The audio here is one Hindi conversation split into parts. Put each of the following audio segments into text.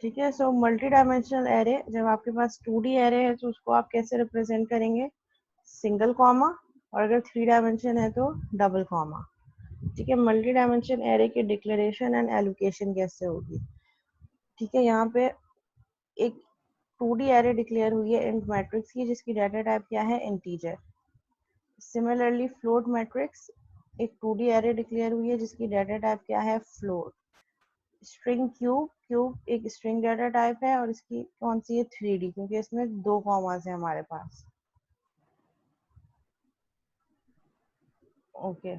ठीक है। सो मल्टी डायमेंशनल एरे, जब आपके पास 2D एरे है तो उसको आप कैसे रिप्रेजेंट करेंगे? सिंगल कॉमा, और अगर 3 डायमेंशन है तो डबल कॉमा। ठीक है। मल्टी डायमेंशन एरे की डिक्लेरेशन एंड एलोकेशन कैसे होगी? ठीक है, यहाँ पे एक 2D एरे डिक्लेयर हुई है इंट मैट्रिक्स की, जिसकी डाटा टाइप क्या है? इंटीजर। सिमिलरली फ्लोट मैट्रिक्स, एक 2D एरे डिक्लेयर हुई है जिसकी डाटा टाइप क्या है? फ्लोट। स्ट्रिंग क्यूब, क्यूब एक स्ट्रिंग डाटा टाइप है और इसकी कौन सी है? 3D, क्योंकि इसमें 2 कॉमास है हमारे पास। ओके,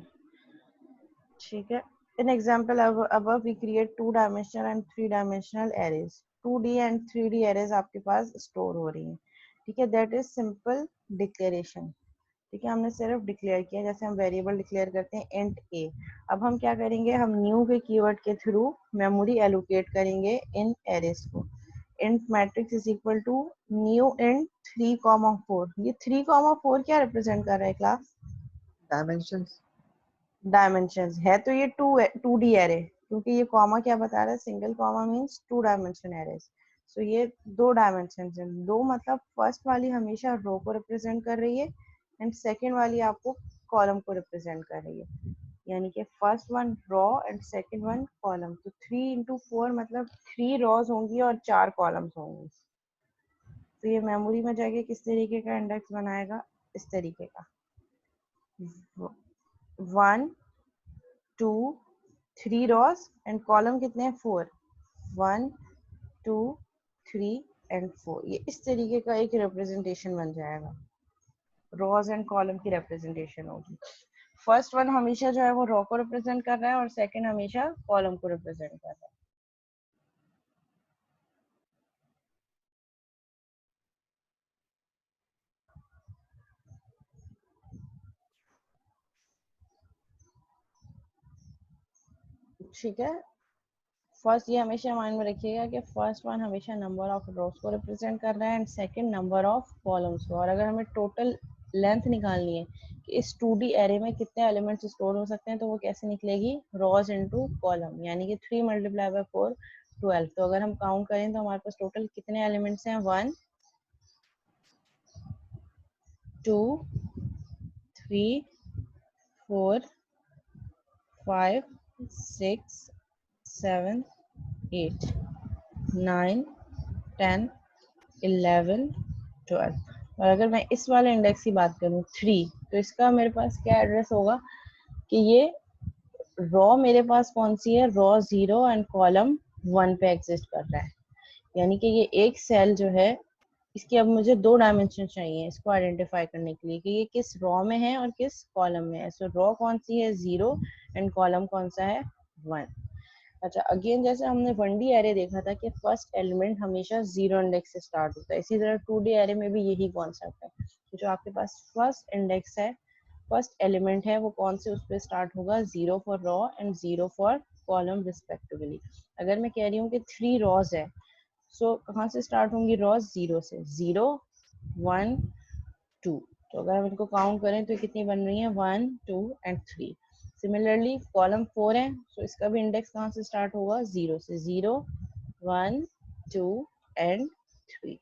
ठीक है। In example above we create 2 dimensional and 3 dimensional arrays. 2D and 3D arrays आपके पास स्टोर हो रही हैं। ठीक है, दैट इज सिंपल डिक्लेरेशन। ठीक है, हमने सिर्फ डिक्लेयर किया, जैसे हम वेरिएबल डिक्लेयर करते हैं इंट ए। अब हम क्या करेंगे? हम न्यू के कीवर्ड के थ्रू मेमोरी एलोकेट करेंगे इन एरेस को। Int matrix is equal to new int 3,4। ये 3,4 क्या रिप्रेजेंट कर रहा है क्लास? डायमेंशंस। डायमेंशंस है तो ये 2D एरे, क्योंकि ये कॉमा क्या बता रहा है? Single comma means 2 dimension arrays. So ये 2 डायमेंशन है। 2 मतलब फर्स्ट वाली हमेशा रो को रिप्रेजेंट कर रही है एंड सेकेंड वाली आपको कॉलम को रिप्रेजेंट कर रही है। यानी कि first one raw and second one column. तो 3 इंटू 4 मतलब 3 रॉज होंगी और 4 कॉलम्स होंगी। तो ये मेमोरी में जाके किस तरीके का इंडेक्स बनाएगा? इस तरीके का, 1 2 3 रॉज एंड कॉलम कितने हैं? 4। 1 2 3 एंड 4। ये इस तरीके का एक रिप्रेजेंटेशन बन जाएगा। रॉज एंड कॉलम की रिप्रेजेंटेशन होगी। फर्स्ट वन हमेशा जो है वो रॉ को रिप्रेजेंट कर रहा है और सेकंड हमेशा कॉलम को रिप्रेजेंट कर रहा है। ठीक है, फर्स्ट ये हमेशा माइंड में रखिएगा कि फर्स्ट वन हमेशा नंबर ऑफ रोज को रिप्रेजेंट कर रहा है and second number of columns को। और अगर हमें टोटल लेंथ निकालनी है कि इस 2D एरे में कितने एलिमेंट्स स्टोर हो सकते हैं, तो वो कैसे निकलेगी? रॉज इनटू कॉलम, यानी कि 3 मल्टीप्लाई बाय 4 12। तो अगर हम काउंट करें तो हमारे पास टोटल कितने एलिमेंट्स हैं? 1 2 3 4 5 6 7 8 9 10 11 12। और अगर मैं इस वाले इंडेक्स की बात करूं 3, तो इसका मेरे पास क्या एड्रेस होगा कि ये रॉ मेरे पास कौन सी है? रॉ 0 एंड कॉलम 1 पे एग्जिस्ट कर रहा है। यानी कि ये एक सेल जो है, इसकी अब मुझे 2 डायमेंशन चाहिए इसको आइडेंटिफाई करने के लिए कि ये किस रॉ में है और किस कॉलम में है। सो रॉ कौन सी है? 0 एंड कॉलम कौन सा है? 1। अच्छा, अगेन जैसे हमने 1D एरे देखा था कि फर्स्ट एलिमेंट हमेशा 0 इंडेक्स से स्टार्ट होता है, इसी तरह 2D एरे में भी यही कॉन्सेप्ट है। तो जो आपके पास फर्स्ट इंडेक्स है, फर्स्ट एलिमेंट है, वो कौन से उस पर स्टार्ट होगा? 0 for raw and 0 for column respectively. अगर मैं कह रही हूँ कि 3 रॉज है, सो कहाँ से स्टार्ट होंगी रॉज? 0 से। 0 1 2। तो अगर हम इनको काउंट करें तो कितनी बन रही है? 1 2 एंड 3। सिमिलरली कॉलम 4 है, तो इसका भी इंडेक्स कहाँ से स्टार्ट होगा? 0 से। 0 1 2 एंड 3।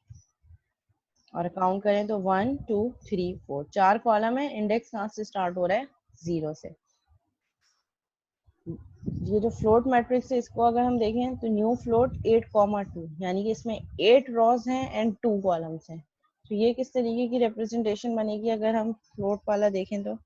और काउंट करें तो 1 2 3 4, 4 कॉलम है। इंडेक्स कहाँ से स्टार्ट हो रहा है? 0 से। ये जो फ्लोट मैट्रिक्स है, इसको अगर हम देखें तो न्यू फ्लोट 8,2, यानी कि इसमें 8 रॉज हैं एंड 2 कॉलम्स हैं। तो ये किस तरीके की रिप्रेजेंटेशन बनेगी अगर हम फ्लोट वाला देखें तो?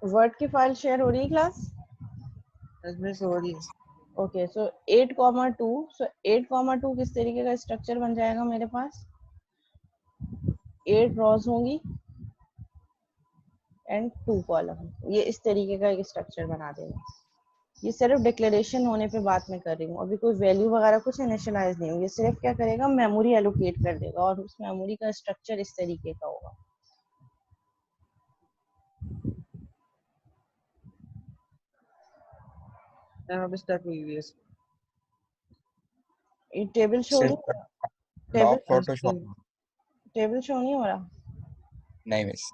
वर्ड की फाइल शेयर हो रही है क्लास? इसमें सॉरी। ओके, सो 8,2। सो 8,2 किस तरीके का स्ट्रक्चर बन जाएगा मेरे पास? 8 रॉज होंगी एंड 2 कॉलम। ये इस तरीके का एक स्ट्रक्चर बना देगा। ये सिर्फ डिक्लेरेशन होने पे बात मैं कर रही हूँ, अभी कोई वैल्यू वगैरह कुछ इनिशियलाइज नहीं हुई, ये सिर्फ क्या करेगा, मेमोरी एलोकेट कर देगा और उस मेमोरी का स्ट्रक्चर इस तरीके का होगा। यहाँ पे स्टक हुई हुई है। ये टेबल शो नहीं सिर्फ हो रहा, table doc Photoshop table show नहीं हो रहा। नहीं मिस।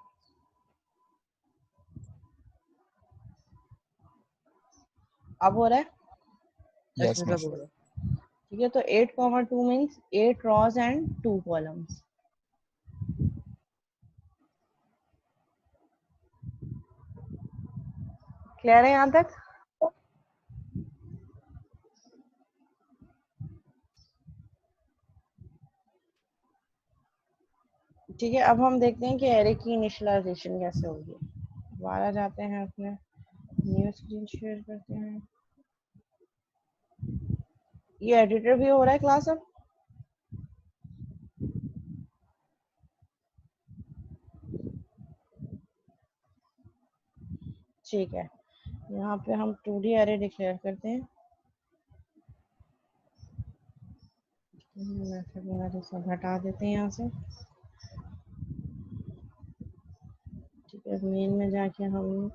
अब हो रहा है? यस इसमें सब मिस। हो गया। ठीक है, तो 8,2 means 8 rows and 2 columns. Clear है यहाँ तक? ठीक है, अब हम देखते हैं कि एरे की इनिशियलाइजेशन कैसे होगी। दोबारा जाते हैं, अपने न्यू स्क्रीन शेयर करते हैं। ये एडिटर भी हो रहा है क्लास अब? ठीक है, यहाँ पे हम 2D एरे डिक्लेयर करते हैं। मेथड वगैरह सब हटा देते हैं यहाँ से। ठीक है, मेन में जाके हम,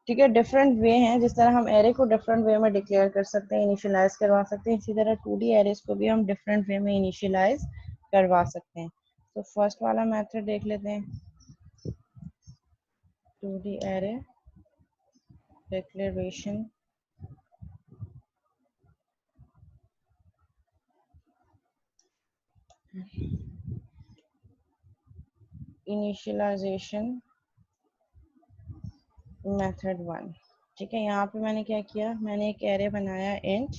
ठीक है, डिफरेंट वे हैं जिस तरह हम एरे को डिफरेंट वे में डिक्लेयर कर सकते हैं, इनिशियलाइज करवा सकते हैं, इसी तरह 2D एरेस को भी हम डिफरेंट वे में इनिशियलाइज करवा सकते हैं। तो फर्स्ट वाला मेथड देख लेते हैं, 2D array declaration initialisation method 1। ठीक है, यहाँ पे मैंने क्या किया, मैंने एक एरे बनाया इंट,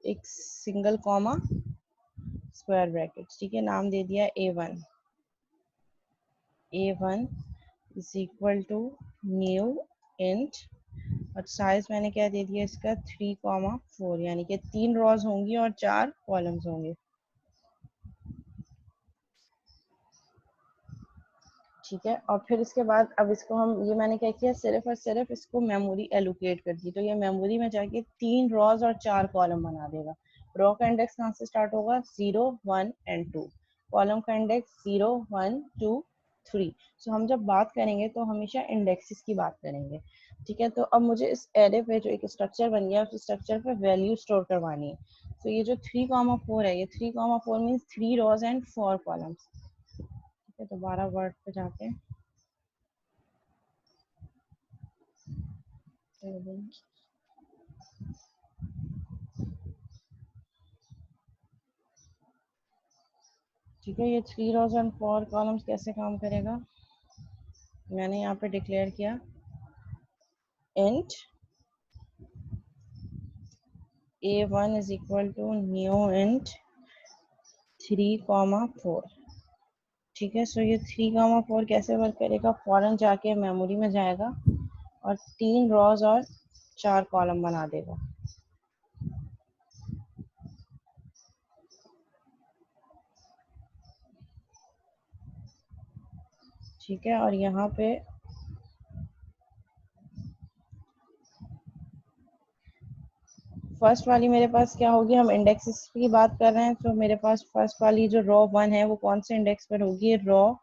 एक सिंगल कॉमा स्क्वायर ब्रैकेट्स, ठीक है, नाम दे दिया A1। A1 is equal to new int, और साइज मैंने क्या दे दिया इसका 3,4, यानी कि 3 रॉज होंगी और 4 कॉलम्स होंगे। ठीक है, और फिर इसके बाद अब इसको हम, ये मैंने क्या किया, सिर्फ और सिर्फ इसको मेमोरी एलोकेट कर दी, तो ये मेमोरी में जाके 3 रॉज और 4 कॉलम बना देगा। रॉ का इंडेक्स कहाँ से स्टार्ट होगा, 0, 1 एंड 2। कॉलम का इंडेक्स 0, 1, 2, 3। सो हम जब बात करेंगे तो हमेशा इंडेक्सेस की बात करेंगे। ठीक है, तो अब मुझे इस एरे पे जो एक स्ट्रक्चर बन गया, उस स्ट्रक्चर पे वैल्यू स्टोर करवानी है। तो ये जो 3,4 है, ये 3,4 मीन्स 3 रॉज एंड 4 कॉलम्स। ठीक है, दोबारा वर्ड पे जाते हैं। ठीक है, ये 3 रॉज एंड 4 कॉलम्स कैसे काम करेगा, मैंने यहाँ पे डिक्लेयर किया int A1 is equal to new int 3,4। ठीक है, सो ये 3,4 कैसे वर्क करेगा, फॉरन जाके मेमोरी में जाएगा और 3 रॉज और 4 कॉलम बना देगा। ठीक है, और यहाँ पे फर्स्ट वाली मेरे पास क्या होगी, हम इंडेक्सेस की बात कर रहे हैं, तो मेरे पास फर्स्ट वाली जो रॉ 1 है वो कौन से इंडेक्स पर होगी, रॉ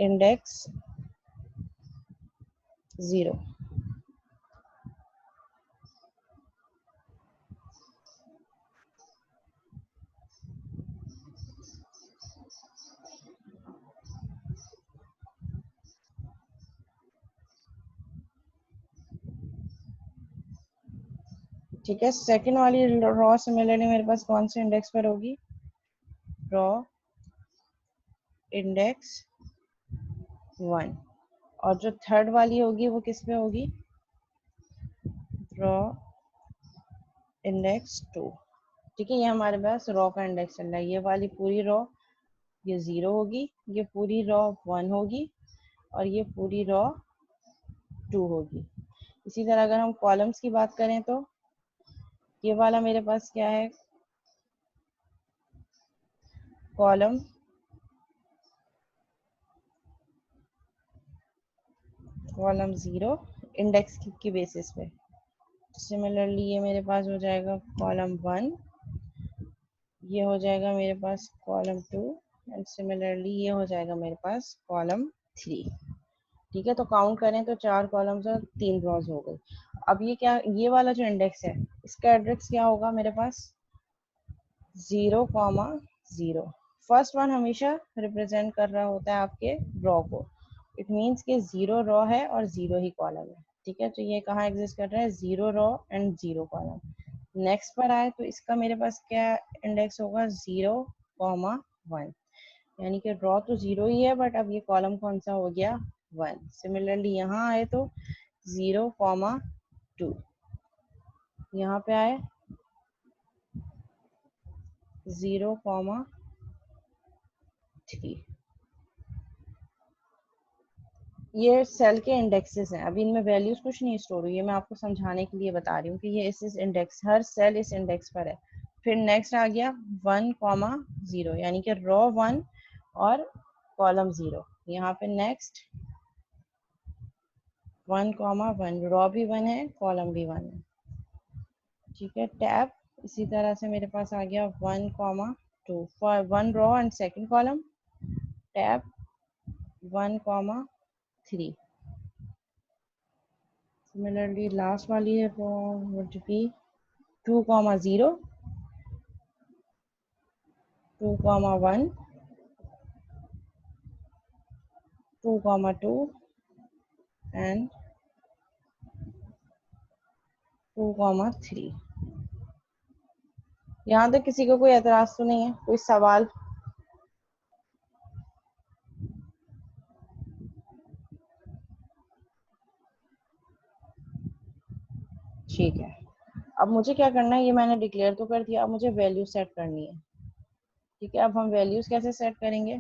इंडेक्स 0। ठीक है, सेकंड वाली रॉ सिमिलरली मेरे पास कौन से इंडेक्स पर होगी, रॉ इंडेक्स 1। और जो थर्ड वाली होगी वो किस पे होगी, रॉ इंडेक्स 2। ठीक है, ये हमारे पास रॉ का इंडेक्स चल रहा है, ये वाली पूरी रॉ ये 0 होगी, ये पूरी रॉ 1 होगी और ये पूरी रॉ 2 होगी। इसी तरह अगर हम कॉलम्स की बात करें तो ये वाला मेरे पास क्या है, कॉलम कॉलम 0, इंडेक्स की बेसिस पे। सिमिलरली ये मेरे पास हो जाएगा कॉलम 1, ये हो जाएगा मेरे पास कॉलम 2 एंड सिमिलरली ये हो जाएगा मेरे पास कॉलम 3। ठीक है, तो काउंट करें तो 4 कॉलम्स और 3 रॉज हो गई। अब ये क्या, ये वाला जो इंडेक्स है इसका एड्रेस क्या होगा मेरे पास 0,0। फर्स्ट वन हमेशा रिप्रेजेंट कर रहा होता है आपके रॉ को। इट मीन्स कि 0 रॉ है और 0 ही कॉलम है। ठीक है, तो ये कहाँ एग्जिस्ट कर रहा है 0 रॉ एंड 0 कॉलम। नेक्स्ट पर आए तो इसका मेरे पास क्या इंडेक्स होगा 0,1, यानी कि रॉ तो 0 ही है बट अब ये कॉलम कौन सा हो गया 1। सिमिलरली यहाँ आए तो 0,2, यहाँ पे आए 0,3। ये सेल के इंडेक्सेस हैं, अभी इनमें वैल्यूज कुछ नहीं स्टोर हुई है, मैं आपको समझाने के लिए बता रही हूँ कि ये इस इंडेक्स, हर सेल इस इंडेक्स पर है। फिर नेक्स्ट आ गया 1,0, यानी कि रॉ 1 और कॉलम 0। यहाँ पे नेक्स्ट 1,1, रॉ भी 1 है कॉलम भी 1 है। ठीक है, टैब इसी तरह से मेरे पास आ गया 1,2 for 1 raw and second column, tab 1,3। Similarly last वाली है वो वुड बी 2,0, 2,1, 2,2 एंड 2,3। यहाँ तक किसी को कोई एतराज तो नहीं है, कोई सवाल? ठीक है, अब मुझे क्या करना है, ये मैंने डिक्लेयर तो कर दिया, अब मुझे वैल्यू सेट करनी है। ठीक है, अब हम वैल्यूज कैसे सेट करेंगे?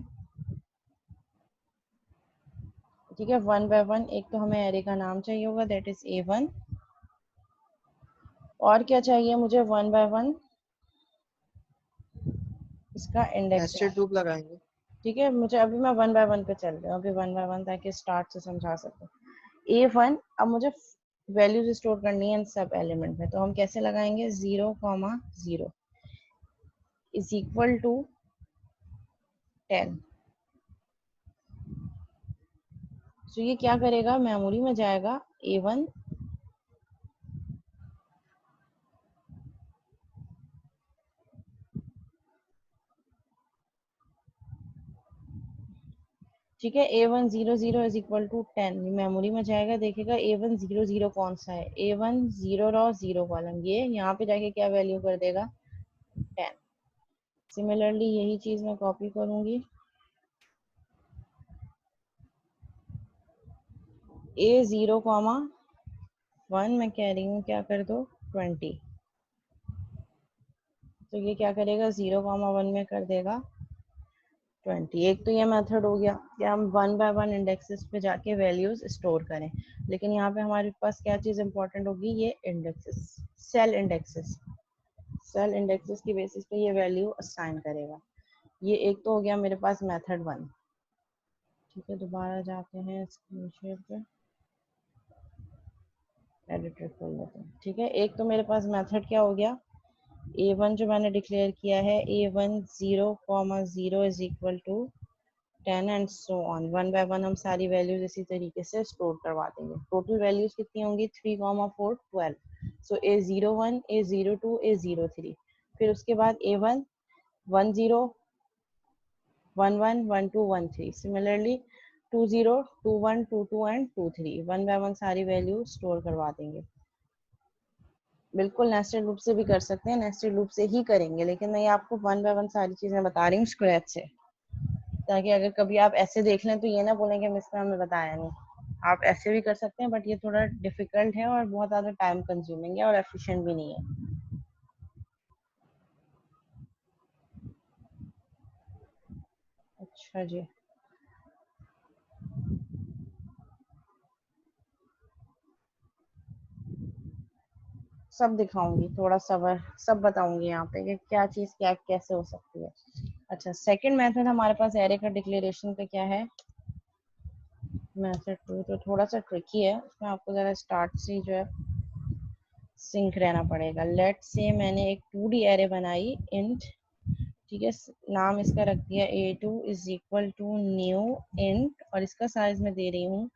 ठीक है, 1 बाय 1 एक तो हमें एरे का नाम चाहिए होगा, दैट इज A1। और क्या चाहिए मुझे 1 बाय 1 इसका इंडेक्स है। नेस्टेड लूप लगाएंगे। ठीक है, मुझे अभी मैं 1 बाय 1 पे चल रही हूँ, अभी 1 बाय 1 ताकि स्टार्ट से समझा सकूँ। A1, अब मुझे वैल्यूज स्टोर करनी है इन सब एलिमेंट में, तो हम कैसे लगाएंगे 0,0 इज इक्वल टू 10। तो ये क्या करेगा, मेमोरी में जाएगा A1, ठीक है, A1 00 is equal to 10 memory में जाएगा, देखेगा A1 00 कौन सा है, A1 0 रॉ 0 कॉलम, ये यहाँ पे जाके क्या वैल्यू कर देगा 10। सिमिलरली यही चीज मैं कॉपी करूंगी, A0,1 मैं कह रही हूँ क्या कर दो 20। तो ये क्या करेगा 0,1 में कर देगा 20। एक तो ये मेथड हो गया कि हम 1 बाय 1 इंडेक्सेस पे जाके वैल्यूज स्टोर करें, लेकिन यहाँ पे हमारे पास क्या चीज़ इंपॉर्टेंट होगी, ये indexes, cell indexes. Cell indexes की बेसिस पे ये वैल्यू असाइन करेगा। ये एक तो हो गया मेरे पास मेथड 1। ठीक है, दोबारा जाते हैं स्क्रीन शेयर पे, एडिटर खोल लेते हैं। ठीक है, एक तो मेरे पास मेथड क्या हो गया A1 जो मैंने डिक्लेयर किया है, A1 0,0 is equal to 10 and so on. 1 by 1 हम सारी वैल्यूज इसी तरीके से स्टोर करवा देंगे। टोटल वैल्यूज कितनी होंगी 3,4 12। सो A01, A02, A03, फिर उसके बाद A1 10 11 12 13। सिमिलरली 20 21 22 एंड 23 1 बाय 1 सारी वैल्यू स्टोर करवा देंगे। बिल्कुल नेस्टेड लूप से भी कर सकते हैं, नेस्टेड लूप से ही करेंगे, लेकिन मैं आपको 1 बाय 1 सारी चीजें बता रही हूँ स्क्रैच से, ताकि अगर कभी आप ऐसे देख लें तो ये ना बोलें कि मिस मैम ने बताया नहीं। आप ऐसे भी कर सकते हैं बट ये थोड़ा डिफिकल्ट है और बहुत ज़्यादा टाइम कंज्यूमिंग है और एफिशिएंट भी नहीं है। अच्छा जी, सब दिखाऊंगी, थोड़ा सबर सब बताऊंगी यहाँ पे कि क्या चीज़ क्या कैसे हो सकती है। अच्छा, सेकंड मेथड हमारे पास एरे का डिक्लेरेशन पे क्या है, मेथड 2 तो थोड़ा सा ट्रिकी है, उसमें आपको ज़रा स्टार्ट से जो है सिंक रहना पड़ेगा। लेट से मैंने एक 2D एरे बनाई इंट, ठीक है, नाम इसका रख दिया a2 is equal to new int, और इसका साइज मैं दे रही हूँ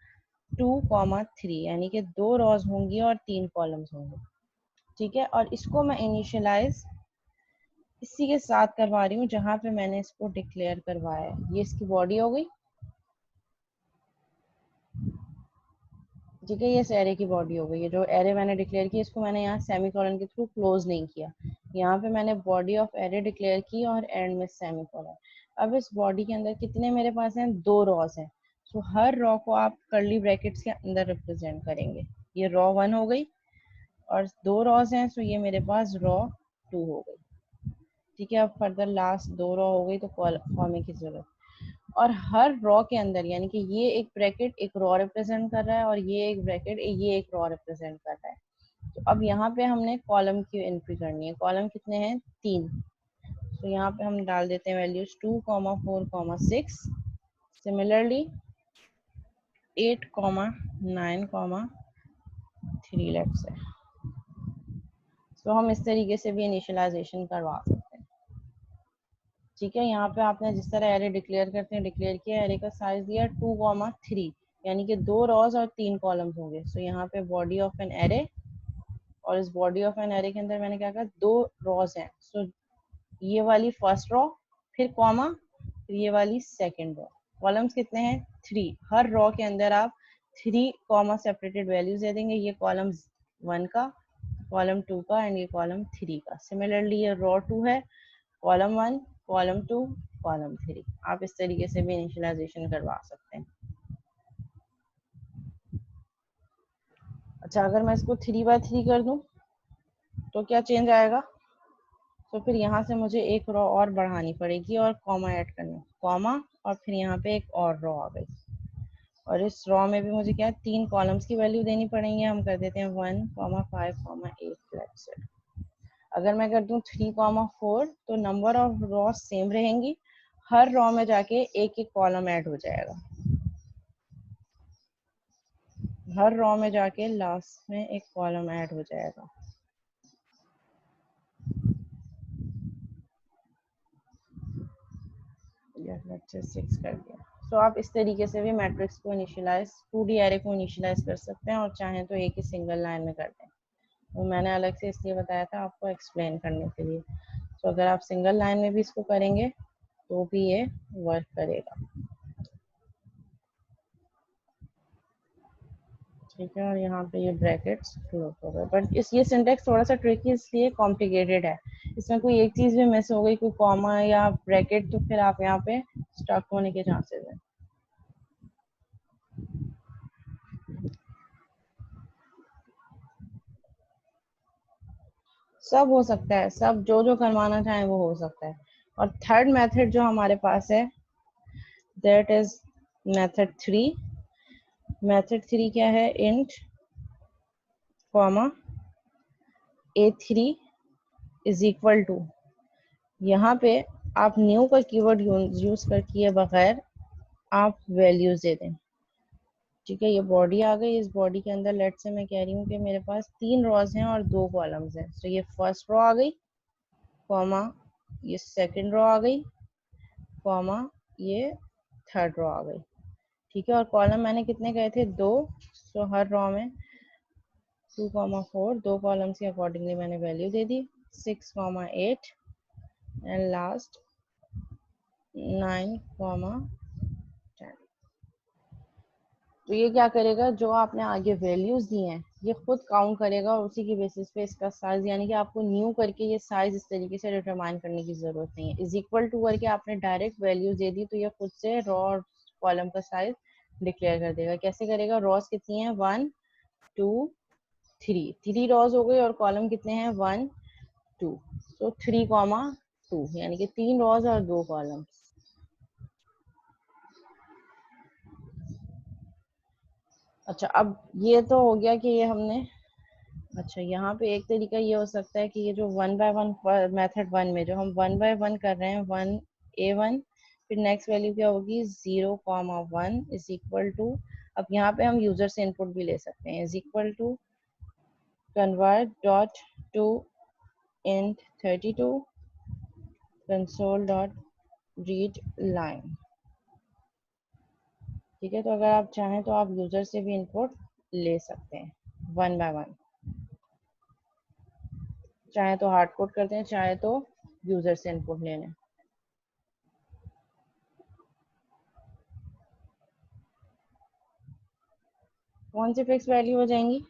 2,3, यानी कि 2 रोज होंगी और 3 कॉलम्स होंगे, ठीक है। और इसको मैं इनिशियलाइज इसी के साथ करवा रही हूँ जहाँ पे मैंने इसको डिक्लेयर करवाया है। ये इसकी बॉडी हो गई, ठीक है, ये इस एरे की बॉडी हो गई है। जो एरे मैंने डिक्लेयर की इसको मैंने यहाँ सेमीकोलन के थ्रू क्लोज नहीं किया, यहाँ पे मैंने बॉडी ऑफ एरे डिक्लेयर की और एंड में सेमीकोलन। अब इस बॉडी के अंदर कितने मेरे पास हैं, 2 रॉस हैं। सो हर रॉ को आप कर्ली ब्रैकेट्स के अंदर रिप्रेजेंट करेंगे। ये रॉ 1 हो गई और 2 रॉस हैं, सो ये मेरे पास रॉ 2 हो गई, ठीक है। अब फर्दर लास्ट 2 रॉ हो गई तो कॉमे की जरूरत, और हर रॉ के अंदर, यानी कि ये एक ब्रैकेट एक रॉ रिप्रेजेंट कर रहा है और ये एक ब्रैकेट ये एक रॉ रिप्रेजेंट कर रहा है। तो अब यहाँ पे हमने कॉलम की एंट्री करनी है। कॉलम कितने हैं, 3। तो यहाँ पे हम डाल देते हैं वैल्यूज 2, 4, 6। सिमिलरली 8, 9, 3 लेफ्ट से। तो हम इस तरीके से भी इनिशियलाइजेशन करवा सकते हैं, ठीक है। यहाँ पे आपने जिस तरह एरे डिक्लेयर करते हैं डिक्लेयर किया, एरे का साइज दिया 2,3, यानी कि 2 रॉज और 3 कॉलम्स होंगे। सो यहाँ पे बॉडी ऑफ एन एरे, और इस बॉडी ऑफ एन एरे के अंदर मैंने क्या कहा, 2 रॉज हैं। सो ये वाली फर्स्ट रॉ, फिर कॉमा, फिर ये वाली सेकेंड रॉ। कॉलम्स कितने हैं, 3। हर रॉ के अंदर आप 3 कॉमा सेपरेटेड वैल्यूज दे देंगे। ये कॉलम 1 का, कॉलम 2 का एंड ये कॉलम 3 का। सिमिलरली ये रॉ 2 है, कॉलम 1, कॉलम 2, कॉलम 3। आप इस तरीके से भी इनिशियलाइजेशन करवा सकते हैं। अच्छा, अगर मैं इसको 3x3 कर दूं तो क्या चेंज आएगा, तो फिर यहाँ से मुझे एक रॉ और बढ़ानी पड़ेगी और कॉमा ऐड करना, कॉमा, और फिर यहाँ पे एक और रॉ आ गई। और इस रॉ में भी मुझे क्या 3 कॉलम्स की वैल्यू देनी पड़ेंगी। हम कर देते हैं 1, 5, 8 लेट्स से। अगर मैं कर दूं 3, 4 तो नंबर ऑफ रॉ सेम रहेंगी, हर रॉ में जाके एक एक कॉलम ऐड हो जाएगा। हर रॉ में जाके लास्ट में एक कॉलम ऐड हो जाएगा। लेट्स से 6 कर दिया। तो आप इस तरीके से भी मैट्रिक्स को इनिशियलाइज, 2D एरे को इनिशियलाइज कर सकते हैं, और चाहें तो एक ही सिंगल लाइन में कर दें। वो मैंने अलग से इसलिए बताया था आपको एक्सप्लेन करने के लिए। तो अगर आप सिंगल लाइन में भी इसको करेंगे तो भी ये वर्क करेगा, ठीक है। और यहाँ पे ये ब्रैकेट्स क्लोज हो गए, बट ये सिंटेक्स थोड़ा सा ट्रिकी इसलिए कॉम्प्लिकेटेड है। इसमें कोई एक चीज भी मिस हो गई, कोई कॉमा या ब्रैकेट, तो फिर आप यहाँ पे स्टक होने के चांसेस है। सब हो सकता है, सब जो जो करवाना चाहें वो हो सकता है। और थर्ड मेथड जो हमारे पास है दैट इज मेथड 3। मेथड 3 क्या है, int comma a3 is equal to, यहाँ पे आप न्यू का कीवर्ड यूज कर किए बगैर आप वैल्यूज दे दें, ठीक है। ये बॉडी आ गई, इस बॉडी के अंदर लेट से मैं कह रही हूँ कि मेरे पास 3 रॉज हैं और 2 कॉलम्स हैं। तो ये फर्स्ट रॉ आ गई, कॉमा ये सेकंड रॉ आ गई, कॉमा ये थर्ड रॉ आ गई, ठीक है। और कॉलम मैंने कितने गए थे, 2। सो हर रॉ में 2, 4, 2 कॉलम्स के अकॉर्डिंगली मैंने value they the, 6, 8 and last 9, 10। तो ये क्या करेगा, जो आपने आगे वैल्यूज दी हैं ये खुद काउंट करेगा, और उसी की बेसिस पे इसका साइज, यानी कि आपको न्यू करके ये साइज इस तरीके से डिटरमाइन करने की जरूरत नहीं है। इज इक्वल टू करके आपने डायरेक्ट वैल्यूज दे दी तो ये खुद से रॉ और कॉलम का साइज डिक्लेयर कर देगा। कैसे करेगा, रॉस कितनी है, 1, 2, 3 रॉज हो गई, और कॉलम कितने हैं, 1, 2। तो 3, 2, यानी कि 3 रॉज और 2 कॉलम। अच्छा, अब ये तो हो गया कि ये हमने, अच्छा यहाँ पे एक तरीका ये हो सकता है कि ये जो 1 बाय 1 मेथड 1 में जो हम 1 बाय 1 कर रहे हैं, 1 a1, फिर नेक्स्ट वैल्यू क्या होगी, 0, 1 इज इक्वल टू अब यहाँ पे हम यूजर से इनपुट भी ले सकते हैं, is equal to convert dot to int 32 console dot read line। ठीक है, तो अगर आप चाहें तो आप यूजर से भी इनपुट ले सकते हैं वन बाय वन, चाहे तो हार्ड कोड करते हैं, चाहे तो यूजर से इनपुट ले लें। कौन सी फिक्स वैल्यू हो जाएंगी?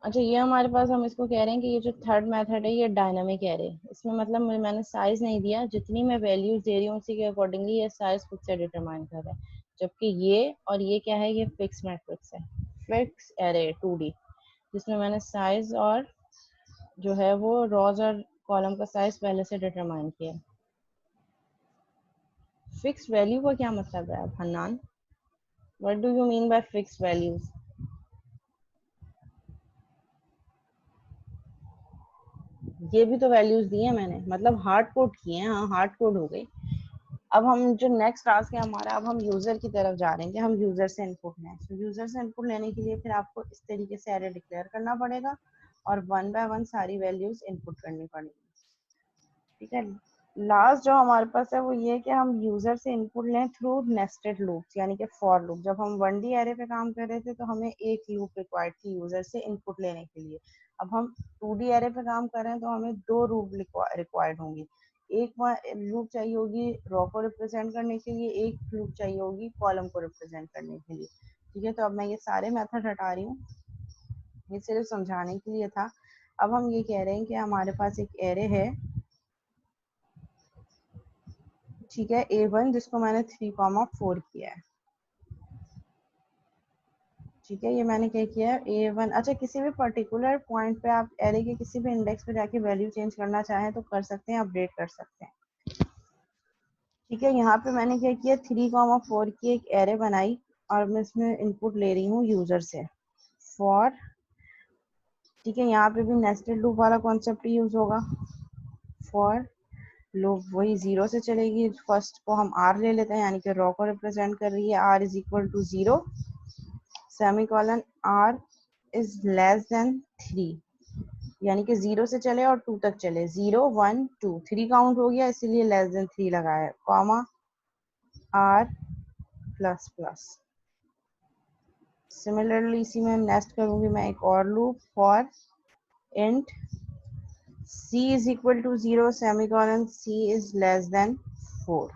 अच्छा, ये हमारे पास, हम इसको कह रहे हैं कि ये जो थर्ड मेथड है ये डायनामिक एरे, इसमें मतलब मैंने साइज नहीं दिया, जितनी मैं वैल्यूज दे रही हूँ उसी के अकॉर्डिंगली ये साइज खुद से डिटरमाइन कर रहा है। जबकि ये और ये क्या है, ये फिक्स मैट्रिक्स है, फिक्स एरे 2D, जिसमें मैंने साइज और जो है वो रोज और कॉलम का साइज पहले से डिटरमाइन किया है। फिक्स वैल्यू का क्या मतलब है Hannan? What do you mean by fix values? ये भी तो वैल्यूज दी है मैंने, मतलब हार्ड कोड किए हैं, हाँ हार्ड कोड हो गई। अब हम जो नेक्स्ट टास्क है हमारा, अब हम यूजर की तरफ जा रहे हैं कि हम यूजर से इनपुट लें। तो यूजर से इनपुट लेने के लिए फिर आपको इस तरीके से एरे डिक्लेयर करना पड़ेगा और वन बाय वन सारी वैल्यूज इनपुट करनी पड़ेगी। ठीक है, लास्ट जो हमारे पास है वो ये है कि हम यूजर से इनपुट लें थ्रू नेस्टेड लूप्स, यानी कि फॉर लूप। जब हम 1D एरे पे काम कर रहे थे तो हमें एक लूप रिक्वायर्ड थी यूजर से इनपुट लेने के लिए। अब हम 2D एरे पे काम कर रहे हैं तो हमें दो लूप रिक्वायर्ड होंगी। एक लूप चाहिए होगी रो को रिप्रेजेंट करने के लिए, एक लूप चाहिए होगी कॉलम को रिप्रेजेंट करने के लिए। ठीक है, तो अब मैं ये सारे मेथड हटा रही हूँ, ये सिर्फ समझाने के लिए था। अब हम ये कह रहे हैं कि हमारे पास एक एरे है, ठीक है, A1, जिसको मैंने 3,4 किया है। ठीक है, ये मैंने क्या किया है, A1। अच्छा, किसी भी पर्टिकुलर पॉइंट पे आप एरे के किसी भी इंडेक्स पे जाके वैल्यू चेंज करना चाहें तो कर सकते हैं, अपडेट कर सकते हैं। ठीक है, यहाँ पे मैंने क्या किया, 3,4 की एक एरे बनाई और मैं इसमें इनपुट ले रही हूँ यूजर से फॉर। ठीक है, यहाँ पे भी नेस्टेड लूप वाला कॉन्सेप्ट यूज होगा। फॉर लूप वही 0 से चलेगी, फर्स्ट को हम R ले लेते हैं, यानी कि रो को रिप्रेजेंट कर रही है, R is equal to 0, semicolon R is less than 3, यानी कि 0 से चले और 2 तक चले, 0 1 2 3 काउंट हो गया इसीलिए लेस देन 3 लगाया, comma R plus plus. Similarly इसी में नेक्स्ट करूंगी मैं एक और loop, for int C is equal to 0, semicolon C is less than 4,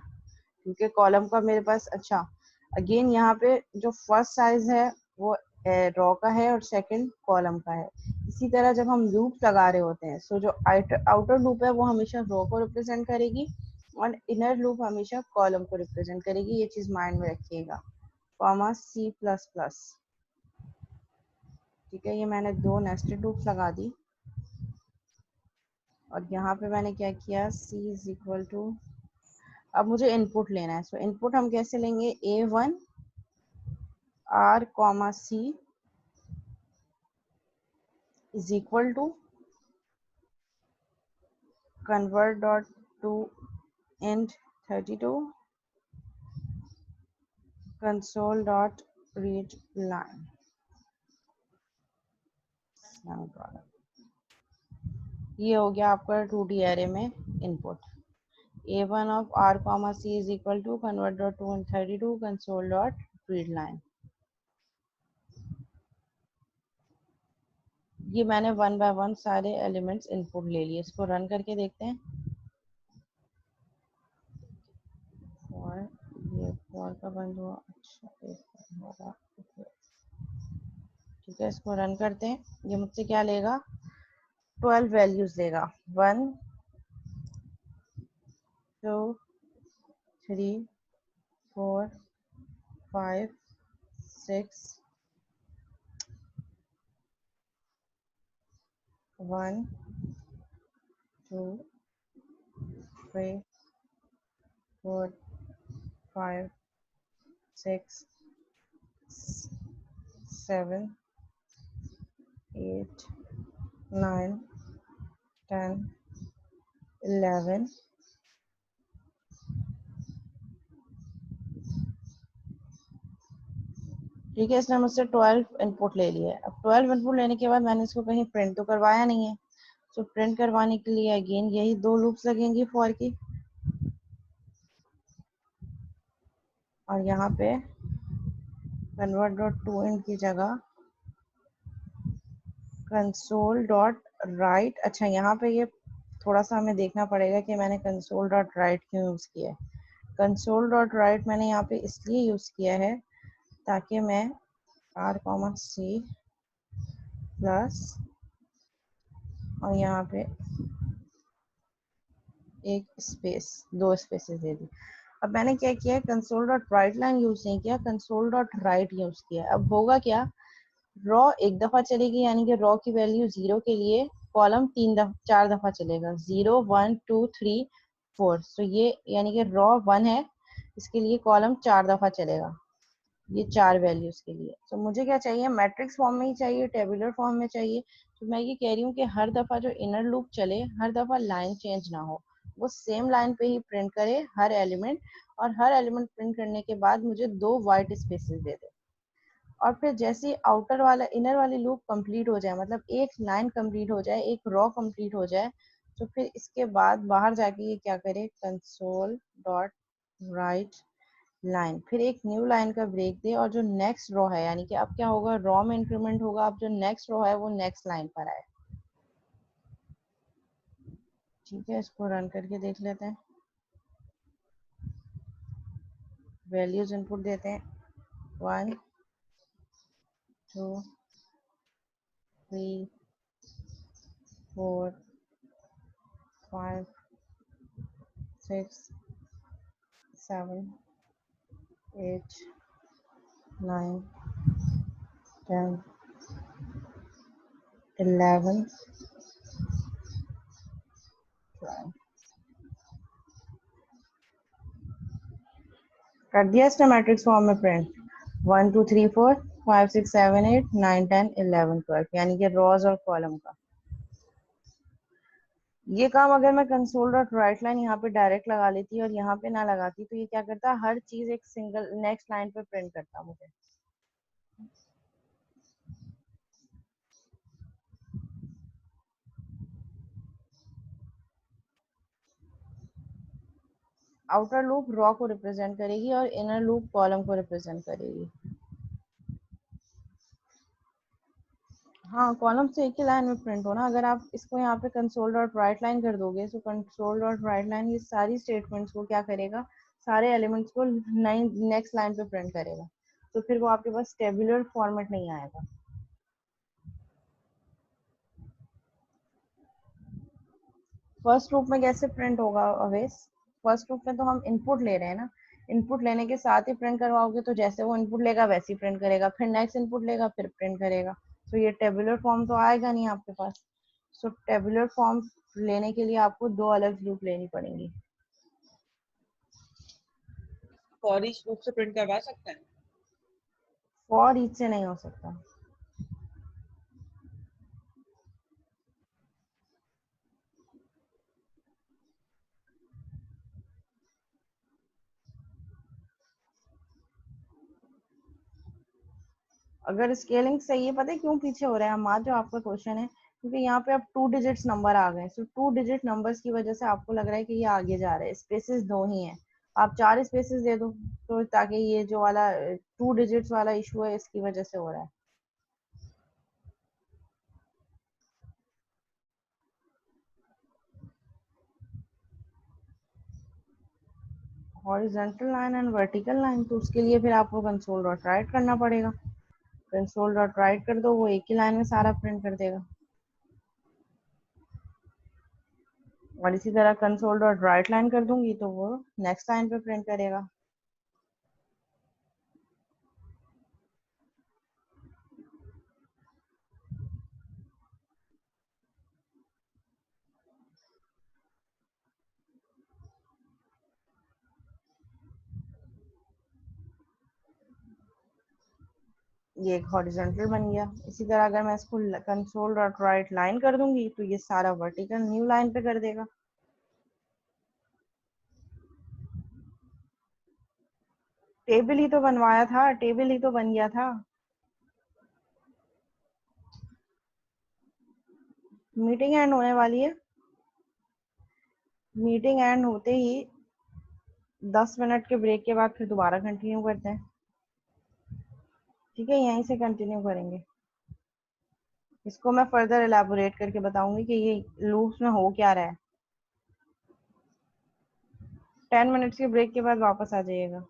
क्योंकि कॉलम का मेरे पास, अच्छा अगेन यहाँ पे जो फर्स्ट साइज है वो रो का है और सेकंड कॉलम का है। इसी तरह जब हम लूप लगा रहे होते हैं, सो जो आउटर लूप है वो हमेशा रो को रिप्रेजेंट करेगी और इनर लूप हमेशा कॉलम को रिप्रेजेंट करेगी, ये चीज माइंड में रखिएगा, कॉमा C प्लस प्लस। ठीक है, ये मैंने दो नेस्टेड लूप लगा दी और यहाँ पे मैंने क्या किया, C इज इक्वल टू, अब मुझे इनपुट लेना है। सो इनपुट हम कैसे लेंगे, A1 R comma C is equal to convert dot to int 32 console dot read line। ये हो गया आपका 2D एरे में input. A1 of R comma C is equal to convert dot to int 32 console dot read line। ये मैंने वन बाय वन सारे एलिमेंट्स इनपुट ले लिए, इसको रन करके देखते हैं। और ये फॉर का बंद हुआ, अच्छा एक होगा, ठीक है, इसको रन करते हैं। ये मुझसे क्या लेगा, 12 वैल्यूज देगा, 1 2 3 4 5 6 1 2 3 4 5 6 7 8 9 10 11 ठीक है, इसने मुझसे 12 इनपुट ले लिया है। अब 12 इनपुट लेने के बाद मैंने इसको कहीं प्रिंट तो करवाया नहीं है, तो प्रिंट करवाने के लिए अगेन यही 2 लूप्स लगेंगी फॉर की, और यहाँ पे कन्वर्ट डॉट टू इंट की जगह कंसोल डॉट राइट। अच्छा, यहाँ पे ये थोड़ा सा हमें देखना पड़ेगा कि मैंने कंसोल डॉट राइट क्यों यूज़ किया है। कंसोल डॉट राइट मैंने यहाँ पे इसलिए यूज़ किया है ताकि मैं R, C प्लस और यहाँ पे एक स्पेस, 2 स्पेसेस दे दी। अब मैंने क्या किया है, console dot right line use नहीं किया, कंसोल डॉट राइट यूज़ किया। अब होगा क्या, रॉ एक दफा चलेगी, यानी कि रॉ की वैल्यू 0 के लिए कॉलम 4 दफा चलेगा, 0 1 2 3 4। तो ये यानी कि रॉ 1 है, इसके लिए कॉलम 4 दफा चलेगा, ये 4 वैल्यूज के लिए। तो मुझे क्या चाहिए, मैट्रिक्स फॉर्म में ही चाहिए, टेबुलर फॉर्म में चाहिए। तो मैं ये कह रही हूँ कि हर दफा जो इनर लूप चले, हर दफा लाइन चेंज ना हो, वो सेम लाइन पे ही प्रिंट करे हर एलिमेंट, और हर एलिमेंट प्रिंट करने के बाद मुझे 2 वाइट स्पेसेस दे दे। और फिर जैसे ही आउटर वाला इनर वाली लूप कंप्लीट हो जाए, मतलब एक लाइन कंप्लीट हो जाए, एक रॉ कंप्लीट हो जाए, तो फिर इसके बाद बाहर जाके ये क्या करे, कंसोल डॉट राइट लाइन, फिर एक न्यू लाइन का ब्रेक दे, और जो नेक्स्ट रो है, यानी कि अब क्या होगा, रॉ में इंक्रीमेंट होगा, अब जो नेक्स्ट रो है वो नेक्स्ट लाइन पर आए। ठीक है, इसको रन करके देख लेते हैं। वैल्यूज इनपुट देते हैं, 1 2 3 4 5 6 7 8 9 10 11 12। कर दिया इसने मैट्रिक्स फॉर्म में प्रिंट, 1 2 3 4 5 6 7 8 9 10 11 12, यानी कि रॉज और कॉलम का। ये काम अगर मैं कंसोल डॉट राइट लाइन यहाँ पे डायरेक्ट लगा लेती और यहाँ पे ना लगाती, तो ये क्या करता, हर चीज एक सिंगल नेक्स्ट लाइन पे प्रिंट करता मुझे। आउटर लूप रॉ को रिप्रेजेंट करेगी और इनर लूप कॉलम को रिप्रेजेंट करेगी। हाँ, कॉलम से एक ही लाइन में प्रिंट होना। अगर आप इसको यहाँ पे कंसोल डॉट राइट लाइन कर दोगे, तो कंसोल डॉट राइट लाइन ये सारी स्टेटमेंट्स को क्या करेगा, सारे एलिमेंट्स को नेक्स्ट लाइन पे प्रिंट करेगा, तो फिर वो आपके पास टेबुलर फॉर्मेट नहीं आएगा। फर्स्ट लूप में कैसे प्रिंट होगा अवेश, फर्स्ट लूप में तो हम इनपुट ले रहे हैं ना, इनपुट लेने के साथ ही प्रिंट करवाओगे, तो जैसे वो इनपुट लेगा वैसे ही प्रिंट करेगा, फिर नेक्स्ट इनपुट लेगा फिर प्रिंट करेगा, तो ये टेबुलर फॉर्म तो आएगा नहीं आपके पास। सो टेबुलर फॉर्म लेने के लिए आपको 2 अलग लूप लेनी पड़ेंगी। फॉर ईच लूप से प्रिंट करवा सकते हैं? फॉर ईच से नहीं हो सकता। अगर स्केलिंग सही है, पता है क्यों पीछे हो रहा है हमारा, जो आपका क्वेश्चन है, क्योंकि यहाँ पे अब 2 डिजिट्स नंबर आ गए, सो 2 डिजिट नंबर्स की वजह से आपको लग रहा है कि ये आगे जा रहा है। स्पेसेस 2 ही हैं, आप 4 स्पेसेस दे दो, तो ताकि ये जो वाला 2 डिजिट्स वाला इशू है इसकी वजह से हो रहा है। Horizontal line and vertical line, तो उसके लिए फिर आपको कंसोल डॉट राइट करना पड़ेगा। कंसोल डॉट राइट कर दो, वो एक ही लाइन में सारा प्रिंट कर देगा। और इसी तरह कंसोल डॉट राइट लाइन कर दूंगी तो वो नेक्स्ट लाइन पे प्रिंट करेगा। ये एक हॉरिजॉन्टल बन गया। इसी तरह अगर मैं इसको कंसोल डॉट राइट लाइन कर दूंगी तो ये सारा वर्टिकल न्यू लाइन पे कर देगा। टेबल ही तो बनवाया था, टेबल ही तो बन गया था। मीटिंग एंड होने वाली है। मीटिंग एंड होते ही 10 मिनट के ब्रेक के बाद फिर दोबारा कंटिन्यू करते हैं। ठीक है, यहीं से कंटिन्यू करेंगे। इसको मैं फर्दर एलैबोरेट करके बताऊंगी कि ये लूप्स में हो क्या रहा है। 10 मिनट्स के ब्रेक के बाद वापस आ जाइएगा।